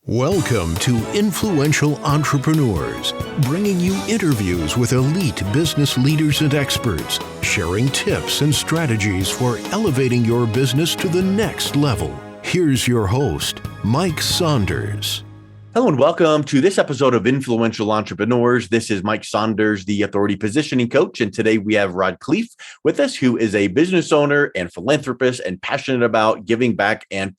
Welcome to Influential Entrepreneurs, bringing you interviews with elite business leaders and experts, sharing tips and strategies for elevating your business to the next level. Here's your host, Mike Saunders. Hello and welcome to this episode of Influential Entrepreneurs. This is Mike Saunders, the Authority Positioning Coach, and today we have Rod Khleif with us, who is a business owner and philanthropist and passionate about giving back and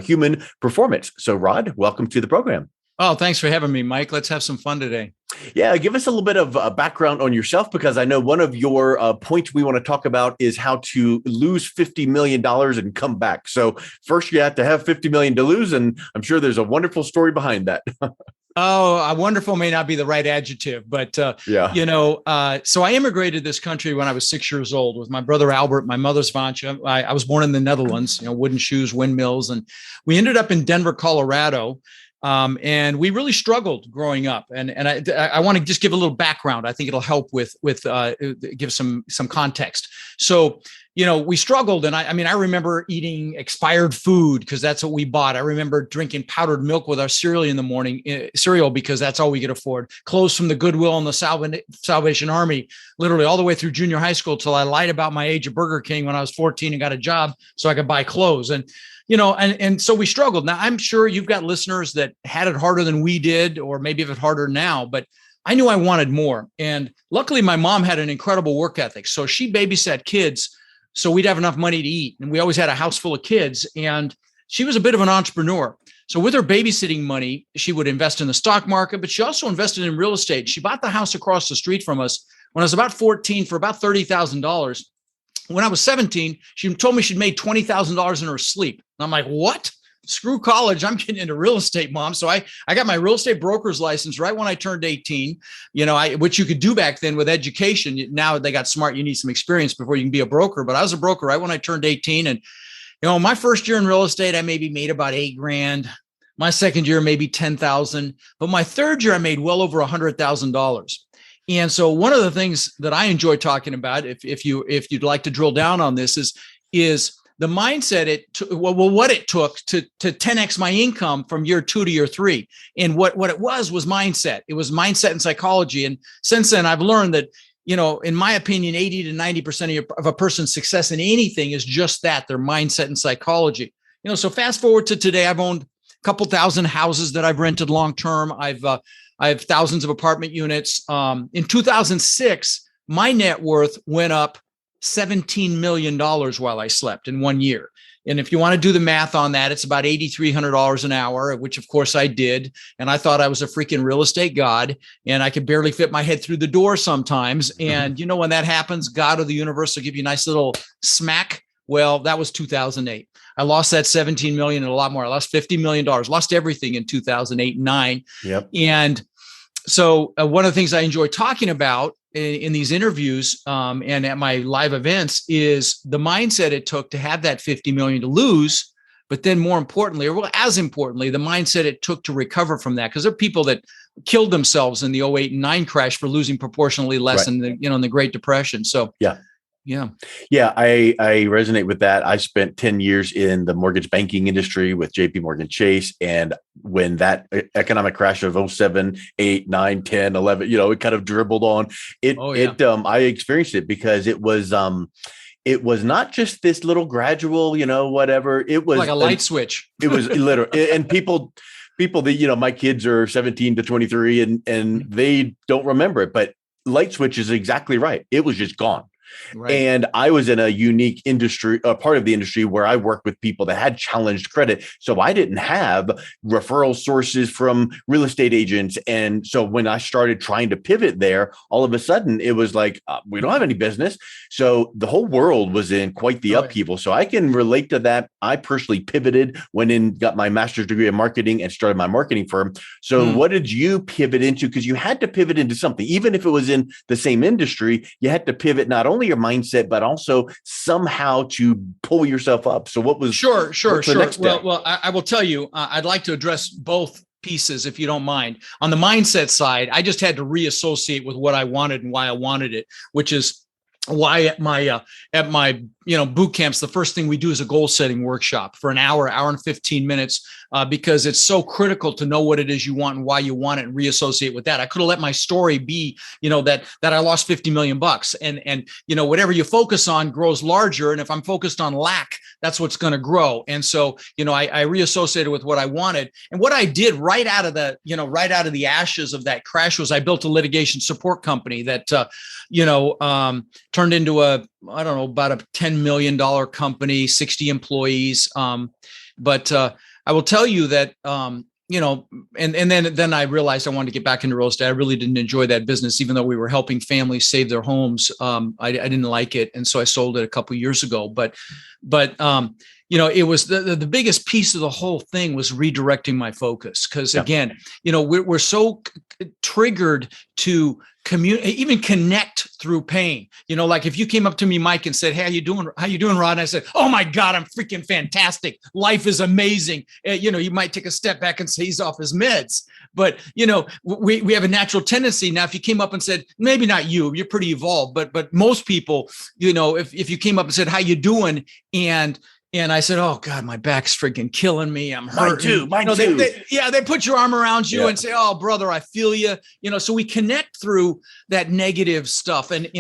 human performance. So, Rod, welcome to the program. Oh, thanks for having me, Mike. Let's have some fun today. Yeah, give us a little bit of background on yourself, because I know one of your points we want to talk about is how to lose $50 million and come back. So first, you have to have $50 million to lose, and I'm sure there's a wonderful story behind that. Wonderful may not be the right adjective, but so I immigrated this country when I was 6 years old with my brother Albert, my mother's Vantje. I was born in the Netherlands, wooden shoes, windmills, and we ended up in Denver, Colorado. And we really struggled growing up. And I want to just give a little background. I think it'll help with give some context. So, we struggled. And I remember eating expired food because that's what we bought. I remember drinking powdered milk with our cereal in the morning, because that's all we could afford. Clothes from the Goodwill and the Salvation Army, literally all the way through junior high school till I lied about my age at Burger King when I was 14 and got a job so I could buy clothes. And so we struggled. Now, I'm sure you've got listeners that had it harder than we did, or maybe have it harder now, but I knew I wanted more. And luckily, my mom had an incredible work ethic. So she babysat kids so we'd have enough money to eat. And we always had a house full of kids. And she was a bit of an entrepreneur. So with her babysitting money, she would invest in the stock market, but she also invested in real estate. She bought the house across the street from us when I was about 14 for about $30,000. When I was 17, she told me she'd made $20,000 in her sleep. And I'm like, what? Screw college. I'm getting into real estate, Mom. So I got my real estate broker's license right when I turned 18, which you could do back then with education. Now they got smart. You need some experience before you can be a broker. But I was a broker right when I turned 18. And, my first year in real estate, I maybe made about $8,000. My second year, maybe 10,000. But my third year, I made well over $100,000. And so one of the things that I enjoy talking about, if you'd like to drill down on this, is the mindset what it took to 10x my income from year 2 to year 3. And what it was mindset. It was mindset and psychology. And since then, I've learned that, in my opinion, 80 to 90% of a person's success in anything is just that, their mindset and psychology. So fast forward to today, I've owned a couple thousand houses that I've rented long term. I have thousands of apartment units. In 2006, my net worth went up $17 million while I slept in 1 year. And if you want to do the math on that, it's about $8,300 an hour, which of course I did. And I thought I was a freaking real estate god, and I could barely fit my head through the door sometimes. And when that happens, God or the universe will give you a nice little smack. Well, that was 2008. I lost that 17 million and a lot more. I lost $50 million, lost everything in 2008 and 9. Yep. And so one of the things I enjoy talking about in these interviews and at my live events is the mindset it took to have that 50 million to lose, but then more importantly, as importantly, the mindset it took to recover from that. Because there are people that killed themselves in the 08 and 9 crash for losing proportionally less in the Great Depression. So Yeah, I resonate with that. I spent 10 years in the mortgage banking industry with JP Morgan Chase. And when that economic crash of 07, 8, 9, 10, 11, it kind of dribbled on I experienced it because it was not just this little gradual, whatever. It was like a light switch. It was literally, and people that, my kids are 17 to 23 and they don't remember it, but light switch is exactly right. It was just gone. Right. And I was in a unique industry, a part of the industry where I worked with people that had challenged credit. So I didn't have referral sources from real estate agents. And so when I started trying to pivot there, all of a sudden it was like, we don't have any business. So the whole world was in quite the upheaval. So I can relate to that. I personally pivoted, went in, got my master's degree in marketing and started my marketing firm. So what did you pivot into? Because you had to pivot into something, even if it was in the same industry, you had to pivot not only your mindset, but also somehow to pull yourself up. So what was sure. The next step? Well, I will tell you, I'd like to address both pieces, if you don't mind. On the mindset side, I just had to reassociate with what I wanted and why I wanted it, which is why at my boot camps, the first thing we do is a goal setting workshop for an hour and 15 minutes. because it's so critical to know what it is you want and why you want it and reassociate with that. I could have let my story be, that I lost 50 million bucks and whatever you focus on grows larger. And if I'm focused on lack, that's what's going to grow. And so, I reassociated with what I wanted. And what I did right out of the ashes of that crash was I built a litigation support company that, turned into about a $10 million company, 60 employees. But I will tell you that, and then I realized I wanted to get back into real estate. I really didn't enjoy that business, even though we were helping families save their homes. I didn't like it. And so I sold it a couple of years ago, but it was the biggest piece of the whole thing was redirecting my focus. Cause again, we're so triggered to even connect through pain. Like if you came up to me, Mike, and said, "Hey, how you doing? How you doing, Rod?" And I said, "Oh my God, I'm freaking fantastic. Life is amazing." You might take a step back and say he's off his meds, but we have a natural tendency. Now, if you came up and said, maybe not you're pretty evolved, but most people, if you came up and said, "How you doing?" And I said, "Oh God, my back's freaking killing me. I'm hurting." Mine too. They put your arm around you and say, "Oh, brother, I feel you." So we connect through that negative stuff. And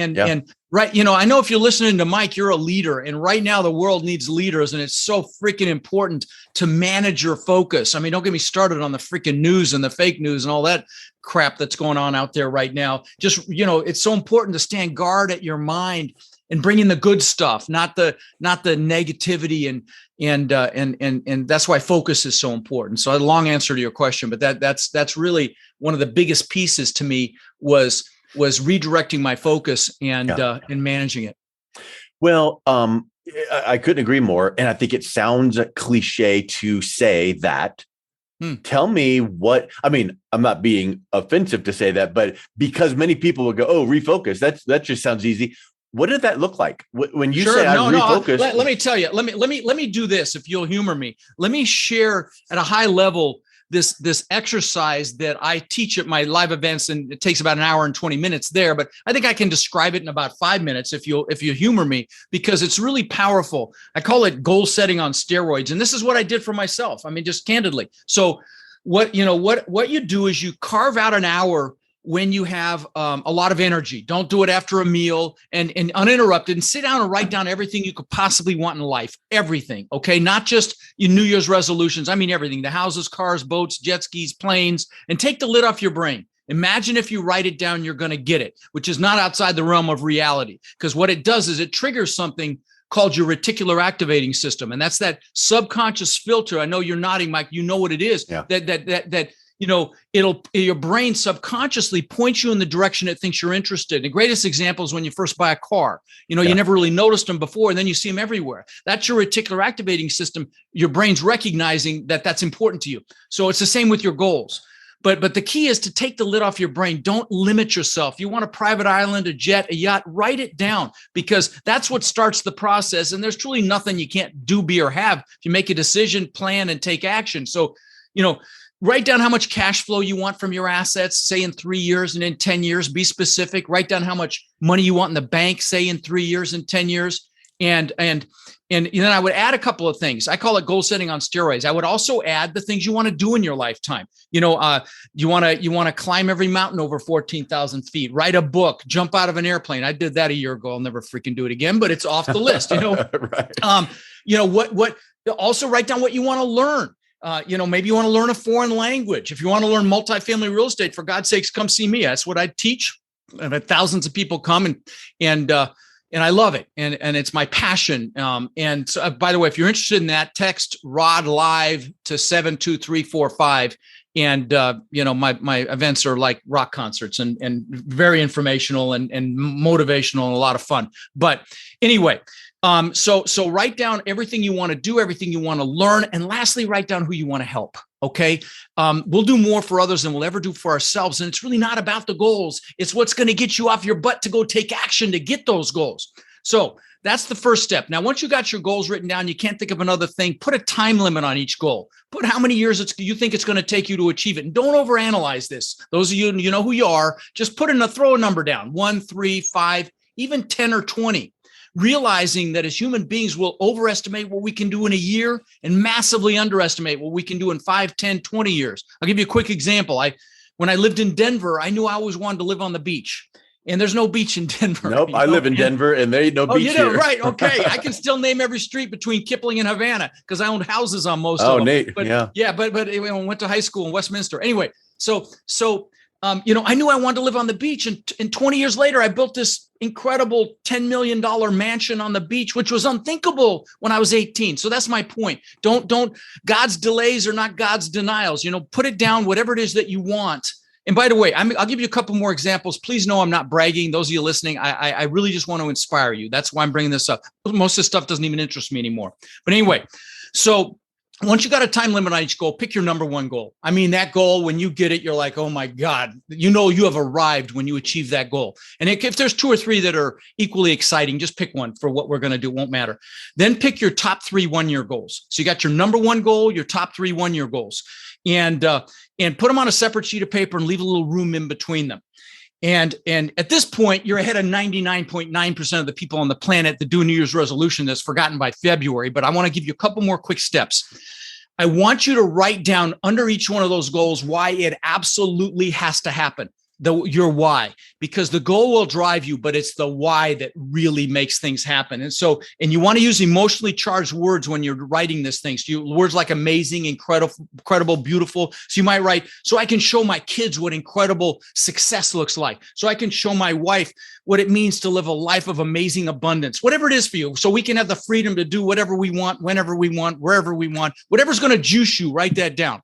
right, I know if you're listening to Mike, you're a leader. And right now the world needs leaders. And it's so freaking important to manage your focus. I mean, don't get me started on the freaking news and the fake news and all that crap that's going on out there right now. Just, it's so important to stand guard at your mind and bring in the good stuff, not the negativity, and that's why focus is so important. So a long answer to your question, but that's really one of the biggest pieces to me was redirecting my focus and managing it. Well, I couldn't agree more, and I think it sounds cliche to say that. Tell me what, I mean, I'm not being offensive to say that, but because many people will go, "Oh, refocus. That just sounds easy." What did that look like when you say I refocus? Let me tell you. Let me do this. If you'll humor me, let me share at a high level this exercise that I teach at my live events, and it takes about an hour and 20 minutes there. But I think I can describe it in about 5 minutes if you humor me, because it's really powerful. I call it goal setting on steroids, and this is what I did for myself. I mean, just candidly. So what you do is you carve out an hour when you have a lot of energy. Don't do it after a meal and uninterrupted, and sit down and write down everything you could possibly want in life. Everything. Okay. Not just your New Year's resolutions. I mean, everything, the houses, cars, boats, jet skis, planes, and take the lid off your brain. Imagine if you write it down, you're going to get it, which is not outside the realm of reality. Because what it does is it triggers something called your reticular activating system. And that's that subconscious filter. I know you're nodding, Mike. You know what it is. Yeah. That your brain subconsciously points you in the direction it thinks you're interested. The greatest example is when you first buy a car. You never really noticed them before, and then you see them everywhere. That's your reticular activating system. Your brain's recognizing that that's important to you. So it's the same with your goals. But the key is to take the lid off your brain. Don't limit yourself. You want a private island, a jet, a yacht, write it down, because that's what starts the process. And there's truly nothing you can't do, be, or have if you make a decision, plan, and take action. So, write down how much cash flow you want from your assets, say in 3 years and in 10 years. Be specific. Write down how much money you want in the bank, say in 3 years and 10 years. And then I would add a couple of things. I call it goal setting on steroids. I would also add the things you want to do in your lifetime. You want to climb every mountain over 14,000 feet, write a book, jump out of an airplane. I did that a year ago. I'll never freaking do it again, but it's off the list. Right. Also write down what you want to learn. Maybe you want to learn a foreign language. If you want to learn multifamily real estate, for God's sakes, come see me. That's what I teach. I've had thousands of people come and I love it. And it's my passion. And so, by the way, if you're interested in that, text Rod Live to 72345. And, my events are like rock concerts and very informational and motivational and a lot of fun. But anyway, so write down everything you want to do, everything you want to learn. And lastly, write down who you want to help. Okay. We'll do more for others than we'll ever do for ourselves. And it's really not about the goals. It's what's going to get you off your butt to go take action to get those goals. So that's the first step. Now, once you got your goals written down, you can't think of another thing. Put a time limit on each goal. Put how many years you think it's going to take you to achieve it. And don't overanalyze this. Those of you know who you are, just throw a number down, 1, 3, 5, even 10 or 20. realizing that as human beings, we'll overestimate what we can do in a year and massively underestimate what we can do in 5, 10, 20 years. I'll give you a quick example. When I lived in Denver, I knew I always wanted to live on the beach. And there's no beach in Denver. Nope, I live in Denver and there ain't no beach here. Right, okay. I can still name every street between Kipling and Havana because I owned houses on most of them. Oh, Nate, but, yeah. But I went to high school in Westminster. Anyway, so I knew I wanted to live on the beach. And 20 years later, I built this incredible $10 million mansion on the beach, which was unthinkable when I was 18. So that's my point. Don't God's delays are not God's denials. Put it down, whatever it is that you want. And by the way, I'll give you a couple more examples. Please know I'm not bragging. Those of you listening, I really just want to inspire you. That's why I'm bringing this up. Most of this stuff doesn't even interest me anymore. But anyway, so once you got a time limit on each goal, pick your number one goal. I mean, that goal, when you get it, you're like, oh my God, you have arrived when you achieve that goal. And if there's 2 or 3 that are equally exciting, just pick one for what we're going to do. It won't matter. Then pick your top 3 1-year goals. So you got your number one goal, your top 3 1-year goals. And put them on a separate sheet of paper and leave a little room in between them. And at this point, you're ahead of 99.9% of the people on the planet that do a New Year's resolution that's forgotten by February. But I want to give you a couple more quick steps. I want you to write down under each one of those goals why it absolutely has to happen. Your why, because the goal will drive you, but it's the why that really makes things happen. And you want to use emotionally charged words when you're writing this thing. So words like amazing, incredible, beautiful. So you might write, so I can show my kids what incredible success looks like. So I can show my wife what it means to live a life of amazing abundance, whatever it is for you. So we can have the freedom to do whatever we want, whenever we want, wherever we want, whatever's going to juice you, write that down.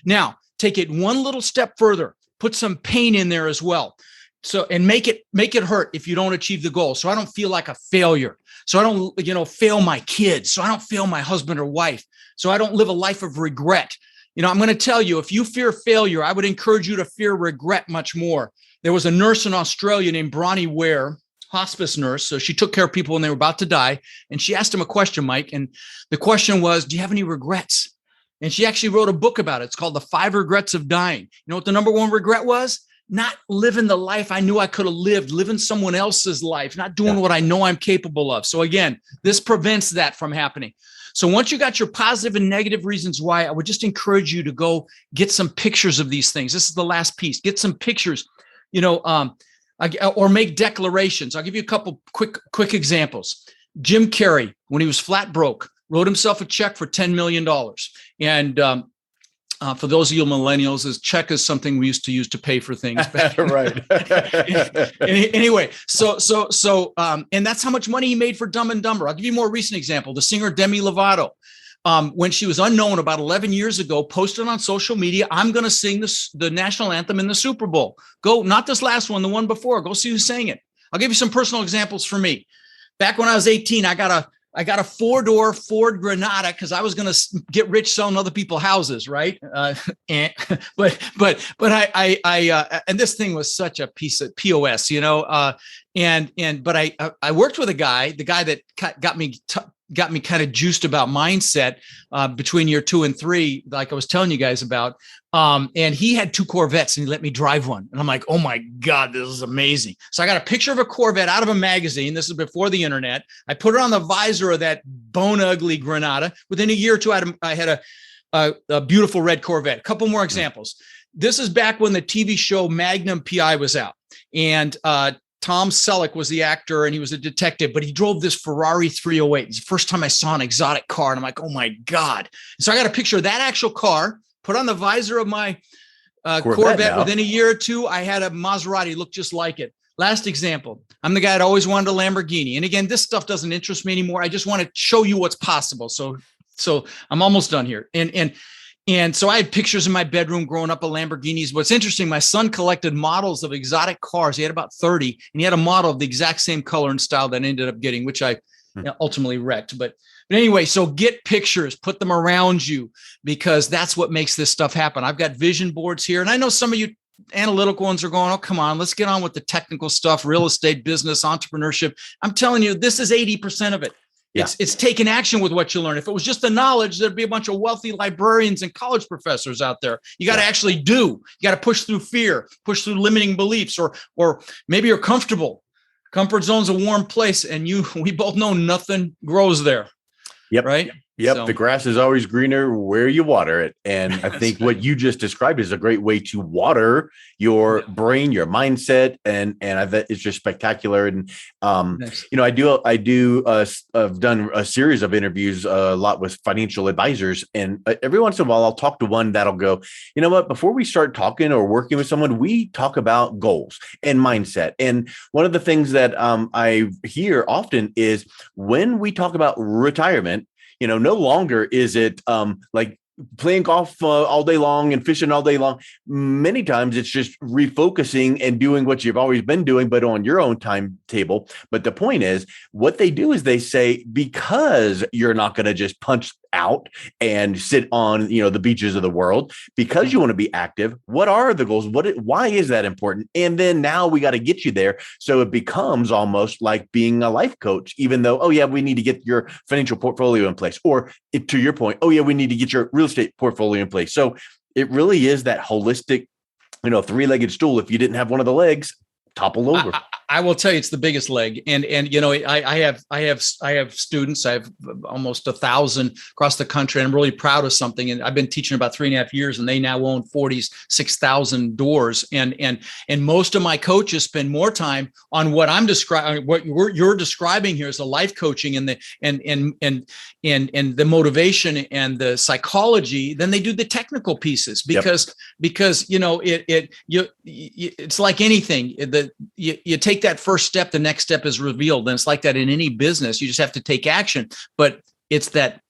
Now, take it one little step further. Put some pain in there as well. So, and make it hurt if you don't achieve the goal. So I don't feel like a failure. So I don't, fail my kids. So I don't fail my husband or wife. So I don't live a life of regret. I'm going to tell you, if you fear failure, I would encourage you to fear regret much more. There was a nurse in Australia named Bronnie Ware, hospice nurse. So she took care of people when they were about to die. And she asked him a question, Mike. And the question was, do you have any regrets? And she actually wrote a book about it. It's called The 5 Regrets of Dying. You know what the number one regret was? Not living the life I knew I could have lived, living someone else's life, not doing what I know I'm capable of. So again, this prevents that from happening. So once you got your positive and negative reasons why, I would just encourage you to go get some pictures of these things. This is the last piece. Get some pictures, or make declarations. I'll give you a couple quick examples. Jim Carrey, when he was flat broke, wrote himself a check for $10 million. And for those of you millennials, this check is something we used to use to pay for things. Right. Anyway, and that's how much money he made for Dumb and Dumber. I'll give you a more recent example. The singer Demi Lovato, when she was unknown about 11 years ago, posted on social media, I'm going to sing the national anthem in the Super Bowl. Go, not this last one, the one before. Go see who sang it. I'll give you some personal examples for me. Back when I was 18, I got a 4-door Ford Granada because I was going to get rich selling other people's houses, right? But I and this thing was such a piece of POS, but I worked with the guy that got me kind of juiced about mindset between year 2 and 3, like I was telling you guys about. And he had 2 Corvettes and he let me drive one. And I'm like, oh my God, this is amazing. So I got a picture of a Corvette out of a magazine. This is before the internet. I put it on the visor of that bone ugly Granada. Within a year or 2, I had a beautiful red Corvette. A couple more examples. This is back when the TV show Magnum PI was out. And Tom Selleck was the actor and he was a detective, but he drove this Ferrari 308. It's the first time I saw an exotic car. And I'm like, oh my God. And so I got a picture of that actual car, put on the visor of my Corvette. Within a year or 2, I had a Maserati look just like it. Last example. I'm the guy that always wanted a Lamborghini. And again, this stuff doesn't interest me anymore. I just want to show you what's possible. So I'm almost done here. And so I had pictures in my bedroom growing up of Lamborghinis. What's interesting, my son collected models of exotic cars. He had about 30, and he had a model of the exact same color and style that I ended up getting, which I ultimately wrecked. But anyway, so get pictures, put them around you, because that's what makes this stuff happen. I've got vision boards here, and I know some of you analytical ones are going, oh, come on, let's get on with the technical stuff, real estate, business, entrepreneurship. I'm telling you, this is 80% of it. It's taking action with what you learn. If it was just the knowledge, there'd be a bunch of wealthy librarians and college professors out there. You got to actually do. You got to push through fear, push through limiting beliefs, or maybe you're comfortable. Comfort zone's a warm place, and we both know nothing grows there. Yep. Right. Yep. So, the grass is always greener where you water it. And I think right. what you just described is a great way to water your brain, your mindset. And I bet it's just spectacular. And, you know, I've done a series of interviews a lot with financial advisors. And every once in a while, I'll talk to one that'll go, you know what, before we start talking or working with someone, we talk about goals and mindset. And one of the things that I hear often is when we talk about retirement, you know, no longer is it like playing golf all day long and fishing all day long. Many times it's just refocusing and doing what you've always been doing, but on your own timetable. But the point is, what they do is they say, because you're not going to just punch out and sit on, you know, the beaches of the world, because you want to be active. What are the goals? Why is that important? And then now we got to get you there. So it becomes almost like being a life coach, even though, oh yeah, we need to get your financial portfolio in place. Or to your point, oh yeah, we need to get your real estate portfolio in place. So it really is that holistic, you know, three-legged stool. If you didn't have one of the legs, topple over. I will tell you, it's the biggest leg. And you know, I have students. I have almost 1,000 across the country. And I'm really proud of something. And I've been teaching about 3.5 years, and they now own 46,000 doors. And most of my coaches spend more time on what I'm describing, what you're describing here is the life coaching and the motivation and the psychology than they do the technical pieces, because you know, it's like anything that you take that first step, the next step is revealed. And it's like that in any business. You just have to take action. But it's that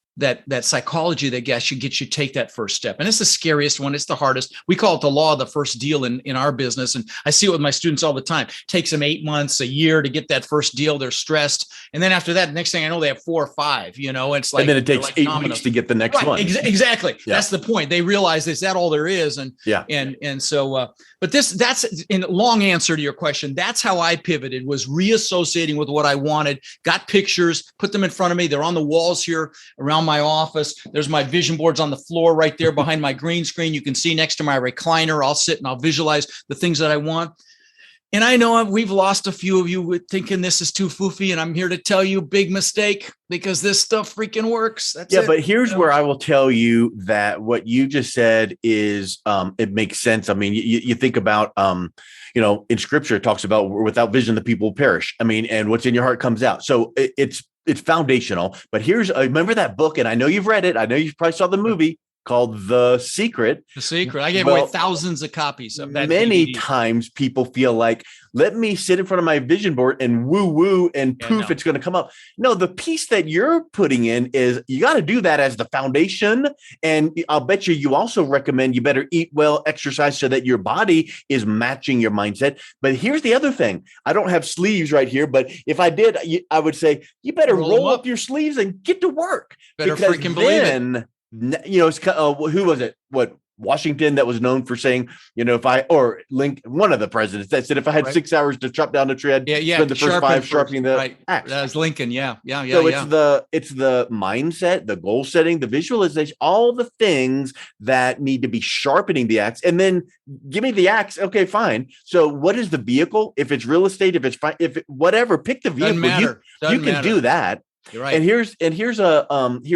psychology that gets you take that first step. And it's the scariest one. It's the hardest. We call it the law of the first deal in our business. And I see it with my students all the time. It takes them 8 months, a year to get that first deal. They're stressed. And then after that, next thing I know, they have 4 or 5, you know, it's like, and then it takes 8 weeks to get the next one. Exactly. Yeah. That's the point. They realize, is that all there is? And, and so, but that's in long answer to your question. That's how I pivoted, was reassociating with what I wanted, got pictures, put them in front of me. They're on the walls here around my office. There's my vision boards on the floor right there behind my green screen. You can see next to my recliner. I'll sit and I'll visualize the things that I want. And I know we've lost a few of you thinking this is too foofy, and I'm here to tell you, big mistake, because this stuff freaking works. That's it. But here's where I will tell you that what you just said is, it makes sense. I mean, you think about, you know, in scripture, it talks about without vision, the people perish. I mean, and what's in your heart comes out. So it's foundational. But remember that book, and I know you've read it. I know you probably saw the movie called The Secret. The Secret. I gave away thousands of copies of that. Many times people feel like, let me sit in front of my vision board and woo and poof, it's going to come up. No, the piece that you're putting in is you got to do that as the foundation. And I'll bet you also recommend you better eat well, exercise, so that your body is matching your mindset. But here's the other thing. I don't have sleeves right here, but if I did, I would say you better roll up your sleeves and get to work. Better freaking believe it. You know, it's who was it? Washington, that was known for saying, you know, one of the presidents that said, if I had 6 hours to chop down a tree, I'd spend the first 5 sharpening the axe. That was Lincoln. So it's the mindset, the goal setting, the visualization, all the things that need to be sharpening the axe. And then give me the axe. Okay, fine. So what is the vehicle? If it's real estate, if whatever, pick the vehicle. You can do that. You're right. And here's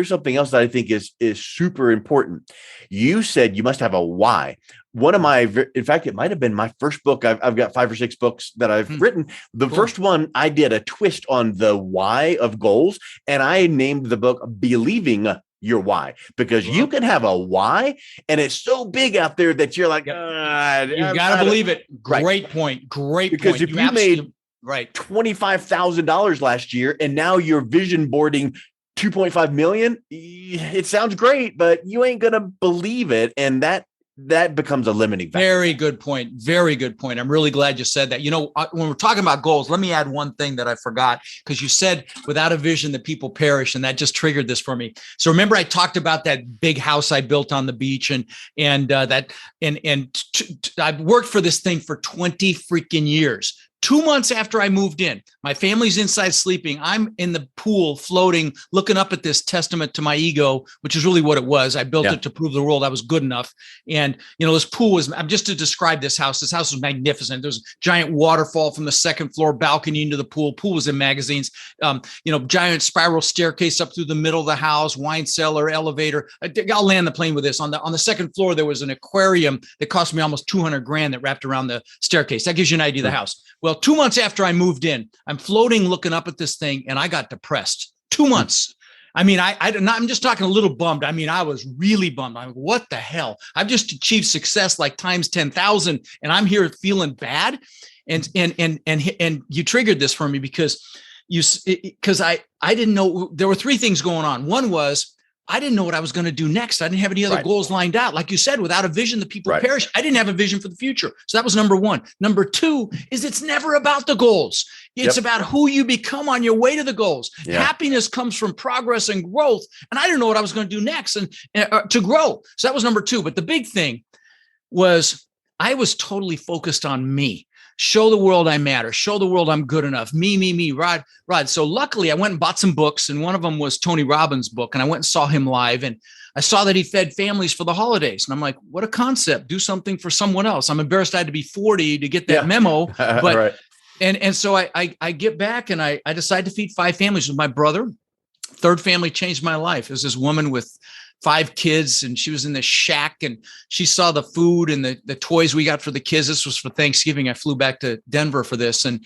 something else that I think is super important. You said you must have a why. One of in fact, it might have been my first book. I've got 5 or 6 books that I've written. The first one, I did a twist on the why of goals, and I named the book Believing Your Why, because you can have a why and it's so big out there that you're like, you've got to believe it. Great point. Because if you made $25,000 last year, and now you're vision boarding 2.5 million. It sounds great, but you ain't going to believe it. And that becomes a limiting factor. Very good point. Very good point. I'm really glad you said that. You know, when we're talking about goals, let me add one thing that I forgot, because you said without a vision, the people perish. And that just triggered this for me. So remember, I talked about that big house I built on the beach, and I've worked for this thing for 20 freaking years. 2 months after I moved in, my family's inside sleeping. I'm in the pool floating, looking up at this testament to my ego, which is really what it was. I built it to prove the world I was good enough. And, this pool was, just to describe this house was magnificent. There's a giant waterfall from the second floor balcony into the pool. Pool was in magazines, giant spiral staircase up through the middle of the house, wine cellar, elevator. I'll land the plane with this. On the second floor, there was an aquarium that cost me almost $200,000 that wrapped around the staircase. That gives you an idea of the house. Well, 2 months after I moved in, I'm floating, looking up at this thing, and I got depressed. 2 months. I mean, I'm just talking a little bummed. I mean, I was really bummed. I'm like, what the hell? I've just achieved success like times 10,000, and I'm here feeling bad. And you triggered this for me because I didn't know. There were three things going on. One was, I didn't know what I was going to do next. I didn't have any other goals lined out. Like you said, without a vision, the people perish. I didn't have a vision for the future. So that was number one. Number two is it's never about the goals. It's about who you become on your way to the goals. Happiness comes from progress and growth. And I didn't know what I was going to do next and to grow. So that was number two. But the big thing was I was totally focused on me. Show the world I matter. Show the world I'm good enough. Me, Rod. So luckily I went and bought some books, and one of them was Tony Robbins' book. And I went and saw him live, and I saw that he fed families for the holidays. And I'm like, what a concept. Do something for someone else. I'm embarrassed I had to be 40 to get that memo. But and so I get back and I decide to feed 5 families with my brother. Third family changed my life. It was this woman with 5 kids, and she was in this shack, and she saw the food and the toys we got for the kids. This was for Thanksgiving. I flew back to Denver for this, and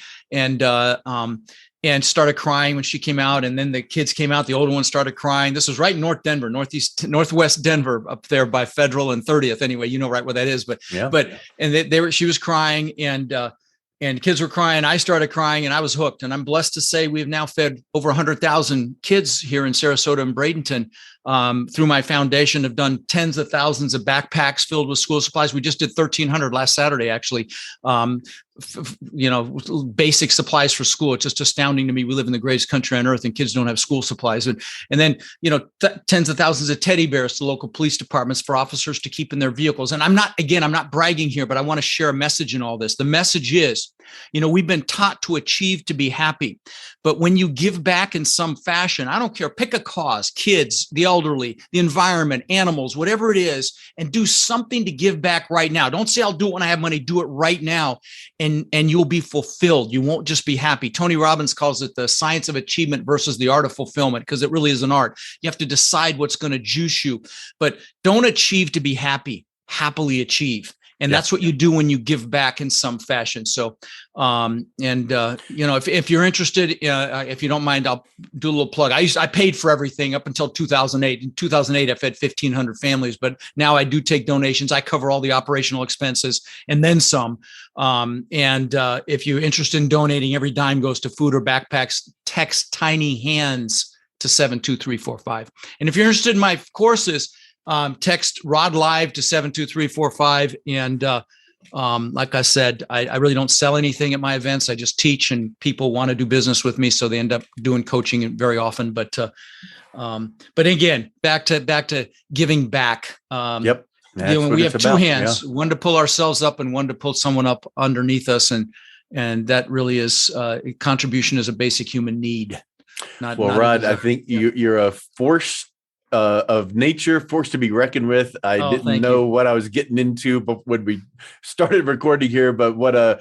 started crying when she came out. And then the kids came out. The older one started crying. This was right in Northwest Denver, up there by Federal and 30th. Anyway, right where that is. But she was crying, and kids were crying. I started crying, and I was hooked. And I'm blessed to say we've now fed over 100,000 kids here in Sarasota and Bradenton through my foundation. Have done tens of thousands of backpacks filled with school supplies. We just did 1,300 last Saturday, actually. Basic supplies for school. It's just astounding to me. We live in the greatest country on earth, and kids don't have school supplies. And then, tens of thousands of teddy bears to local police departments for officers to keep in their vehicles. And I'm not bragging here, but I want to share a message in all this. The message is, we've been taught to achieve, to be happy. But when you give back in some fashion, I don't care, pick a cause, kids, the elderly, the environment, animals, whatever it is, and do something to give back right now. Don't say, I'll do it when I have money. Do it right now. And you'll be fulfilled. You won't just be happy. Tony Robbins calls it the science of achievement versus the art of fulfillment, because it really is an art. You have to decide what's going to juice you, but don't achieve to be happy, happily achieve. And that's what you do when you give back in some fashion. So, if you're interested, if you don't mind, I'll do a little plug. I paid for everything up until 2008. In 2008, I fed 1,500 families, but now I do take donations. I cover all the operational expenses and then some. If you're interested in donating, every dime goes to food or backpacks. Text Tiny Hands to 72345. And if you're interested in my courses, text Rod Live to 72345. And like I said, I really don't sell anything at my events. I just teach, and people want to do business with me, so they end up doing coaching very often. But again, back to giving back. We have two hands, one to pull ourselves up and one to pull someone up underneath us, and that really is contribution is a basic human need. Rod, I think you're a force of nature, forced to be reckoned with. I didn't know what I was getting into when we started recording here, but what a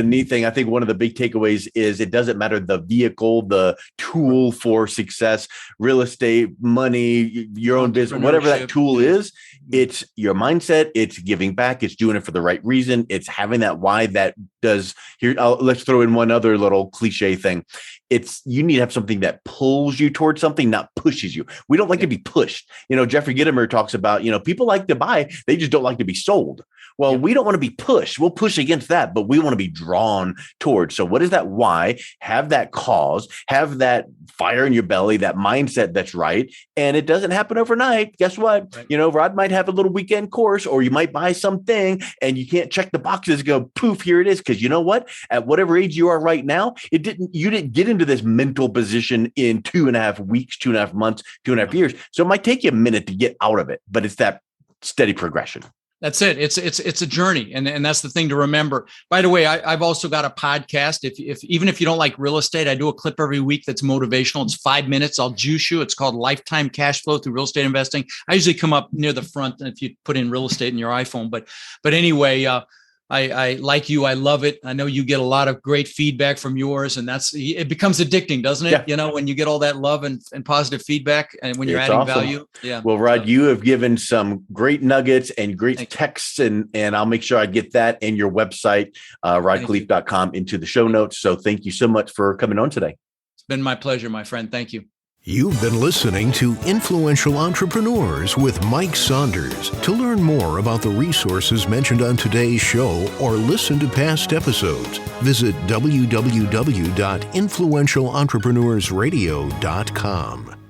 neat thing. I think one of the big takeaways is it doesn't matter the vehicle, the tool for success, real estate, money, your own business, whatever that tool is. It's your mindset. It's giving back. It's doing it for the right reason. It's having that why that does here. Let's throw in one other little cliche thing. You need to have something that pulls you towards something, not pushes you. We don't like to be pushed. Jeffrey Gitomer talks about, people like to buy, they just don't like to be sold. Well, we don't want to be pushed. We'll push against that, but we want to be drawn towards. So what is that why? Have that cause, have that fire in your belly, that mindset that's right. And it doesn't happen overnight. Guess what? Right. Rod might have a little weekend course, or you might buy something and you can't check the boxes, go poof, here it is. Because you know what? At whatever age you are right now, you didn't get into this mental position in 2.5 weeks, 2.5 months, 2.5 years. So it might take you a minute to get out of it, but it's that steady progression. That's it. It's a journey, and that's the thing to remember. By the way, I've also got a podcast. If even if you don't like real estate, I do a clip every week that's motivational. It's 5 minutes. I'll juice you. It's called Lifetime Cash Flow Through Real Estate Investing. I usually come up near the front if you put in real estate in your iPhone. But anyway, I like you. I love it. I know you get a lot of great feedback from yours, and it becomes addicting, doesn't it? Yeah. When you get all that love and positive feedback, and when you're adding value. Yeah. Well, Rod, you have given some great nuggets and great texts, and I'll make sure I get that and your website, rodkhleif.com, into the show notes. So thank you so much for coming on today. It's been my pleasure, my friend. Thank you. You've been listening to Influential Entrepreneurs with Mike Saunders. To learn more about the resources mentioned on today's show or listen to past episodes, visit www.influentialentrepreneursradio.com.